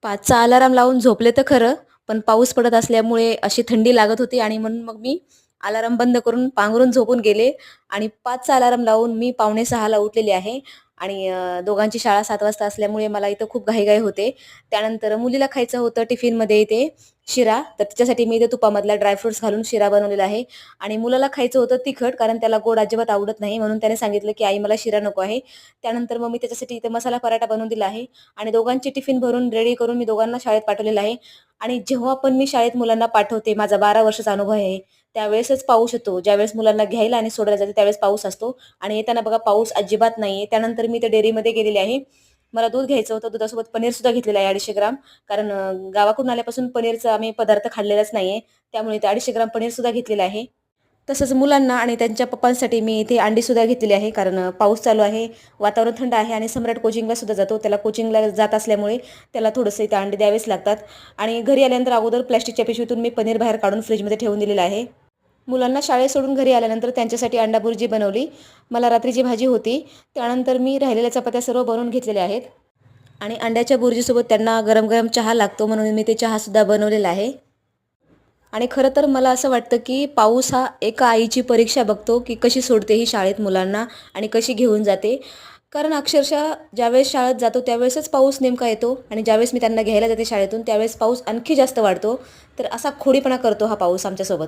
5चा alarm लावून झोपले तर खरं, पण पाऊस पडत असल्यामुळे अशी थंडी लागत होती आणि म्हणून मग मी अलार्म बंद करून पांघरून झोपून गेले आणि 5चा अलार्म लावून मी पावणे 6ला उठलेली आहे आणि दोघांची शाळा 7 वाजता असल्यामुळे मला इथं खूप घाई होते. त्यानंतर मुलीला खायचं होतं टिफिनमध्ये इथे शिरा, तर तिच्यासाठी मी इथे तुपामधला ड्रायफ्रुट्स घालून शिरा बनवलेला आहे आणि मुलाला खायचं होतं तिखट कारण त्याला गोड अजिबात आवडत नाही म्हणून त्याने सांगितलं, की "आई मला शिरा नको आहे." त्यानंतर मग मी त्याच्यासाठी इथे मसाला पराठा बनवून दिला आहे आणि दोघांचे टिफिन भरून रेडी करून मी दोघांना शाळेत पाठवलेलं आहे आणि जेव्हा पण मी शाळेत मुलांना पाठवते, माझा 12 वर्षाचा अनुभव आहे, त्यावेळेसच पाऊस येतो. ज्यावेळेस मुलांना घ्यायला आणि सोडायला जाते त्यावेळेस पाऊस असतो आणि येताना बघा पाऊस अजिबात नाहीये. त्यानंतर मी इथे डेअरीमध्ये गेलेले आहे. मला दूध घ्यायचं होतं. दुधासोबत पनीर सुद्धा घेतलेलं आहे 250 ग्राम. कारण गावाकडून आल्यापासून पनीरचा आम्ही पदार्थ खाल्लेलाच नाहीये. त्यामुळे इथे 250 ग्राम पनीर सुद्धा घेतलेलं आहे. तसंच मुलांना आणि त्यांच्या पप्पांसाठी मी इथे अंडी सुद्धा घेतलेली आहे. कारण पाऊस चालू आहे, वातावरण थंड आहे आणि सम्राट कोचिंगला सुद्धा जातो. त्याला कोचिंगला जात असल्यामुळे त्याला थोडंसं इथे अंडे द्यावेच लागतात आणि घरी आल्यानंतर अगोदर प्लास्टिकच्या पिशवीतून मी पनीर बाहेर काढून फ्रीजमध्ये ठेवून दिलेलं आहे. मुलांना शाळेत सोडून घरी आल्यानंतर त्यांच्यासाठी अंडा बुर्जी बनवली. मला रात्रीची भाजी होती. त्यानंतर मी राहिलेल्या चपात्या सर्व बनवून घेतलेल्या आहेत आणि अंड्याच्या बुर्जीसोबत त्यांना गरम-गरम चहा लागतो म्हणून मी ते चहासुद्धा बनवलेला आहे. आणि खरं तर मला असं वाटतं, की पाऊस हा एका आईची परीक्षा बघतो, की कशी सोडते ही शाळेत मुलांना आणि कशी घेऊन जाते. कारण अक्षरशः ज्यावेळेस शाळेत जातो त्यावेळेसच पाऊस नेमका येतो आणि ज्यावेळेस मी त्यांना घ्यायला जाते शाळेतून त्यावेळेस पाऊस आणखी जास्त वाढतो. तर असा खोडीपणा करतो हा पाऊस आमच्यासोबत.